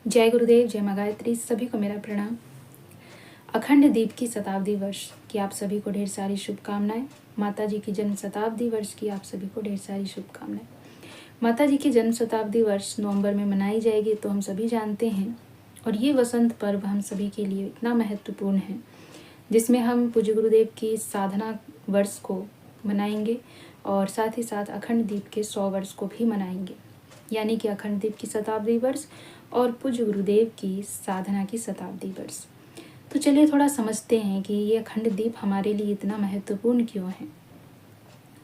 जय गुरुदेव, जय माँ गायत्री। सभी को मेरा प्रणाम। अखंड दीप की शताब्दी वर्ष की आप सभी को ढेर सारी शुभकामनाएं। माता जी की जन्म शताब्दी वर्ष की आप सभी को ढेर सारी शुभकामनाएं। माता जी की जन्म शताब्दी वर्ष नवंबर में मनाई जाएगी तो हम सभी जानते हैं, और ये वसंत पर्व हम सभी के लिए इतना महत्वपूर्ण है, जिसमें हम पूज्य गुरुदेव की साधना वर्ष को मनाएंगे और साथ ही साथ अखंड दीप के 100 वर्ष को भी मनाएंगे, यानी कि अखंड दीप की शताब्दी वर्ष और पूज्य गुरुदेव की साधना की शताब्दी वर्ष। तो चलिए थोड़ा समझते हैं कि ये अखंड दीप हमारे लिए इतना महत्वपूर्ण क्यों है।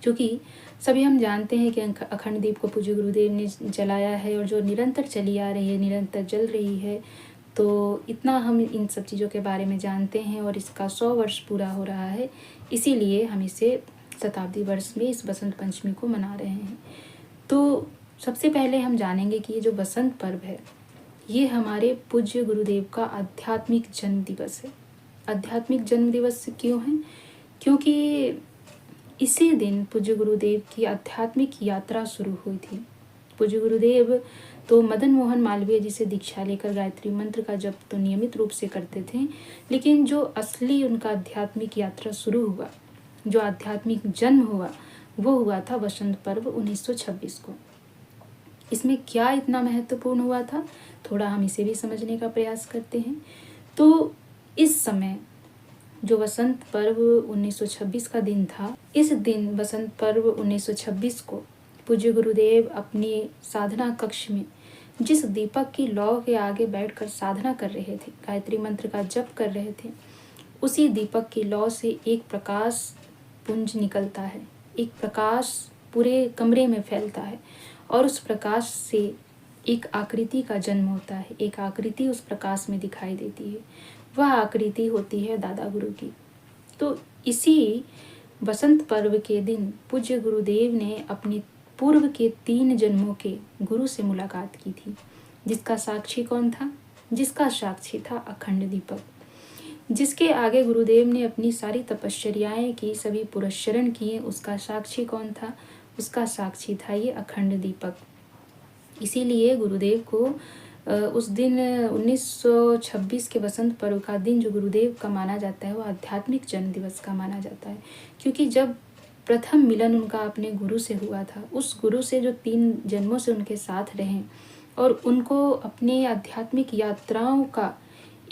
क्योंकि सभी हम जानते हैं कि अखंड दीप को पूज्य गुरुदेव ने जलाया है और जो निरंतर चली आ रही है, निरंतर जल रही है, तो इतना हम इन सब चीज़ों के बारे में जानते हैं और इसका 100 वर्ष पूरा हो रहा है, इसीलिए हम इसे शताब्दी वर्ष में इस बसंत पंचमी को मना रहे हैं। तो सबसे पहले हम जानेंगे कि ये जो बसंत पर्व है, ये हमारे पूज्य गुरुदेव का आध्यात्मिक जन्म दिवस है। आध्यात्मिक जन्म दिवस क्यों है? क्योंकि इसी दिन पूज्य गुरुदेव की आध्यात्मिक यात्रा शुरू हुई थी। पूज्य गुरुदेव तो मदन मोहन मालवीय जी से दीक्षा लेकर गायत्री मंत्र का जप तो नियमित रूप से करते थे, लेकिन जो असली उनका आध्यात्मिक यात्रा शुरू हुआ, जो आध्यात्मिक जन्म हुआ, वो हुआ था वसंत पर्व 1926 को। इसमें क्या इतना महत्वपूर्ण हुआ था, थोड़ा हम इसे भी समझने का प्रयास करते हैं। तो इस समय जो वसंत पर्व 1926 का दिन था, इस दिन वसंत पर्व 1926 को पूज्य गुरुदेव अपनी साधना कक्ष में जिस दीपक की लौ के आगे बैठकर साधना कर रहे थे, गायत्री मंत्र का जप कर रहे थे, उसी दीपक की लौ से एक प्रकाश पुंज निकलता है। एक प्रकाश पूरे कमरे में फैलता है और उस प्रकाश से एक आकृति का जन्म होता है। एक आकृति उस प्रकाश में दिखाई देती है, वह आकृति होती है दादा गुरु की। तो इसी बसंत पर्व के दिन पूज्य गुरुदेव ने अपनी पूर्व के 3 जन्मों के गुरु से मुलाकात की थी, जिसका साक्षी कौन था? जिसका साक्षी था अखंड दीपक। जिसके आगे गुरुदेव ने अपनी सारी तपश्चर्याएं की, सभी पुरस्चरण किए, उसका साक्षी कौन था? उसका साक्षी था ये अखंड दीपक। इसीलिए गुरुदेव को उस दिन 1926 के वसंत पर्व का दिन जो गुरुदेव का माना जाता है, वो आध्यात्मिक जन्म दिवस का माना जाता है। क्योंकि जब प्रथम मिलन उनका अपने गुरु से हुआ था, उस गुरु से जो 3 जन्मों से उनके साथ रहे और उनको अपने आध्यात्मिक यात्राओं का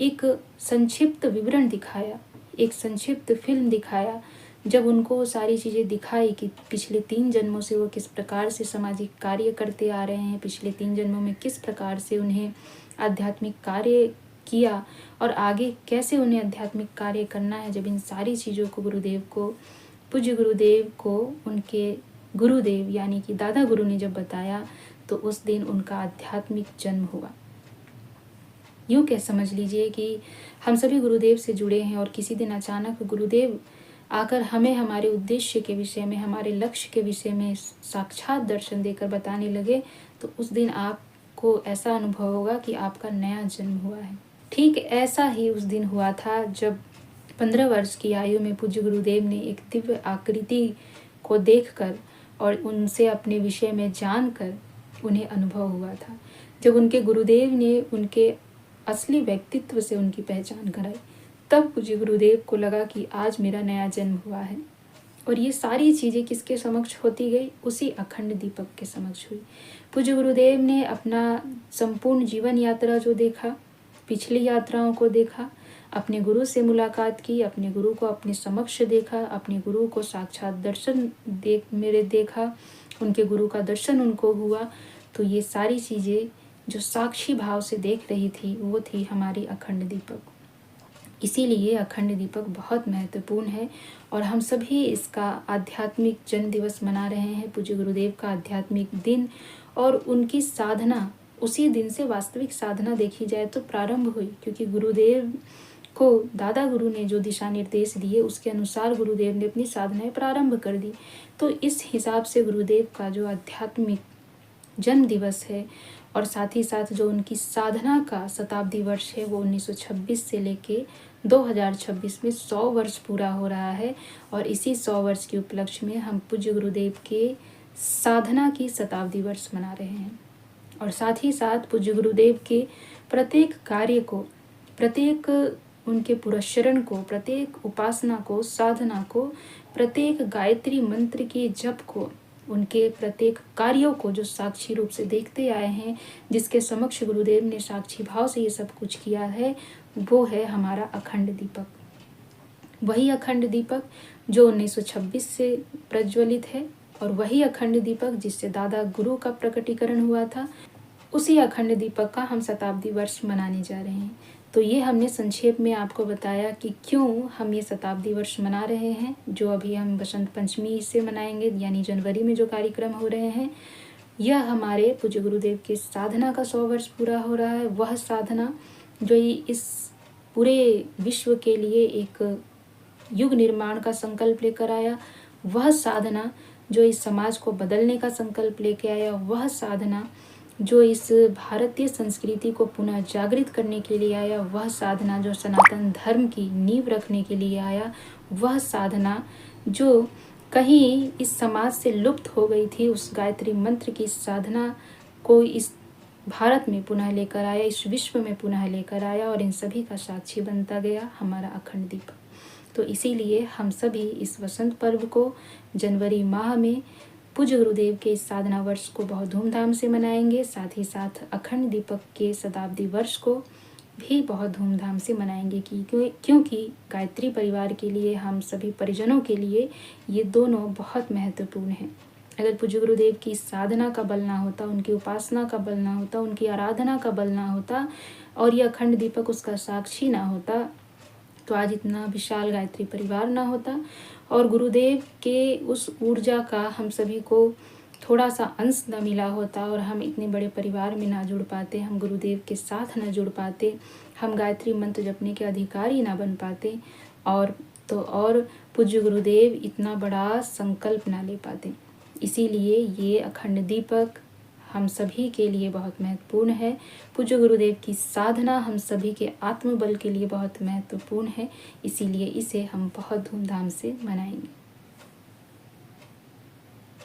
एक संक्षिप्त विवरण दिखाया, एक संक्षिप्त फिल्म दिखाया, जब उनको सारी चीज़ें दिखाई कि पिछले 3 जन्मों से वो किस प्रकार से सामाजिक कार्य करते आ रहे हैं, पिछले 3 जन्मों में किस प्रकार से उन्हें आध्यात्मिक कार्य किया और आगे कैसे उन्हें आध्यात्मिक कार्य करना है, जब इन सारी चीज़ों को गुरुदेव को, पूज्य गुरुदेव को उनके गुरुदेव यानी कि दादा गुरु ने जब बताया, तो उस दिन उनका आध्यात्मिक जन्म हुआ। यूँ क्या समझ लीजिए कि हम सभी गुरुदेव से जुड़े हैं और किसी दिन अचानक गुरुदेव आकर हमें हमारे उद्देश्य के विषय में, हमारे लक्ष्य के विषय में साक्षात दर्शन देकर बताने लगे, तो उस दिन आपको ऐसा अनुभव होगा कि आपका नया जन्म हुआ है। ठीक ऐसा ही उस दिन हुआ था जब 15 वर्ष की आयु में पूज्य गुरुदेव ने एक दिव्य आकृति को देखकर और उनसे अपने विषय में जानकर उन्हें अनुभव हुआ था। जब उनके गुरुदेव ने उनके असली व्यक्तित्व से उनकी पहचान कराई, तब पूज्य गुरुदेव को लगा कि आज मेरा नया जन्म हुआ है। और ये सारी चीज़ें किसके समक्ष होती गई? उसी अखंड दीपक के समक्ष हुई। पूज्य गुरुदेव ने अपना संपूर्ण जीवन यात्रा जो देखा, पिछली यात्राओं को देखा, अपने गुरु से मुलाकात की, अपने गुरु को अपने समक्ष देखा, अपने गुरु को साक्षात दर्शन देखा, उनके गुरु का दर्शन उनको हुआ। तो ये सारी चीज़ें जो साक्षी भाव से देख रही थी, वो थी हमारी अखंड दीपक। इसीलिए अखंड दीपक बहुत महत्वपूर्ण है और हम सभी इसका आध्यात्मिक जन्म दिवस मना रहे हैं। पूज्य गुरुदेव का आध्यात्मिक दिन और उनकी साधना, उसी दिन से वास्तविक साधना देखी जाए तो प्रारंभ हुई, क्योंकि गुरुदेव को दादा गुरु ने जो दिशा निर्देश दिए उसके अनुसार गुरुदेव ने अपनी साधनाएं प्रारंभ कर दी। तो इस हिसाब से गुरुदेव का जो आध्यात्मिक जन्म दिवस है और साथ ही साथ जो उनकी साधना का शताब्दी वर्ष है, वो 1926 से लेके 2026 में 100 वर्ष पूरा हो रहा है। और इसी 100 वर्ष के उपलक्ष्य में हम पूज्य गुरुदेव के साधना की शताब्दी वर्ष मना रहे हैं। और साथ ही साथ पूज्य गुरुदेव के प्रत्येक कार्य को, प्रत्येक उनके पुरस्चरण को, प्रत्येक उपासना को, साधना को, प्रत्येक गायत्री मंत्र के जप को, उनके प्रत्येक कार्यों को जो साक्षी रूप से देखते आए हैं, जिसके समक्ष गुरुदेव ने साक्षी भाव से ये सब कुछ किया है, वो है हमारा अखंड दीपक। वही अखंड दीपक जो 1926 से प्रज्वलित है और वही अखंड दीपक जिससे दादा गुरु का प्रकटीकरण हुआ था, उसी अखंड दीपक का हम शताब्दी वर्ष मनाने जा रहे हैं। तो ये हमने संक्षेप में आपको बताया कि क्यों हम ये शताब्दी वर्ष मना रहे हैं, जो अभी हम बसंत पंचमी से मनाएंगे, यानी जनवरी में जो कार्यक्रम हो रहे हैं। यह हमारे पूज्य गुरुदेव के साधना का 100 वर्ष पूरा हो रहा है। वह साधना जो इस पूरे विश्व के लिए एक युग निर्माण का संकल्प लेकर आया, वह साधना जो इस समाज को बदलने का संकल्प लेके आया, वह साधना जो इस भारतीय संस्कृति को पुनः जागृत करने के लिए आया, वह साधना जो सनातन धर्म की नींव रखने के लिए आया, वह साधना जो कहीं इस समाज से लुप्त हो गई थी, उस गायत्री मंत्र की साधना को इस भारत में पुनः लेकर आया, इस विश्व में पुनः लेकर आया और इन सभी का साक्षी बनता गया हमारा अखंड दीपक। तो इसीलिए हम सभी इस वसंत पर्व को जनवरी माह में पूज्य गुरुदेव के इस साधना वर्ष को बहुत धूमधाम से मनाएंगे। साथ ही साथ अखंड दीपक के शताब्दी वर्ष को भी बहुत धूमधाम से मनाएंगे क्योंकि गायत्री परिवार के लिए, हम सभी परिजनों के लिए ये दोनों बहुत महत्वपूर्ण हैं। अगर पूज्य गुरुदेव की साधना का बल ना होता, उनकी उपासना का बल ना होता, उनकी आराधना का बल ना होता और ये अखंड दीपक उसका साक्षी ना होता, तो आज इतना विशाल गायत्री परिवार ना होता और गुरुदेव के उस ऊर्जा का हम सभी को थोड़ा सा अंश न मिला होता और हम इतने बड़े परिवार में ना जुड़ पाते, हम गुरुदेव के साथ ना जुड़ पाते, हम गायत्री मंत्र जपने के अधिकारी ना बन पाते और पूज्य गुरुदेव इतना बड़ा संकल्प ना ले पाते। इसीलिए ये अखंड दीपक हम सभी के लिए बहुत महत्वपूर्ण है। पूज्य गुरुदेव की साधना हम सभी के आत्मबल के लिए बहुत महत्वपूर्ण है। इसीलिए इसे हम बहुत धूमधाम से मनाएंगे।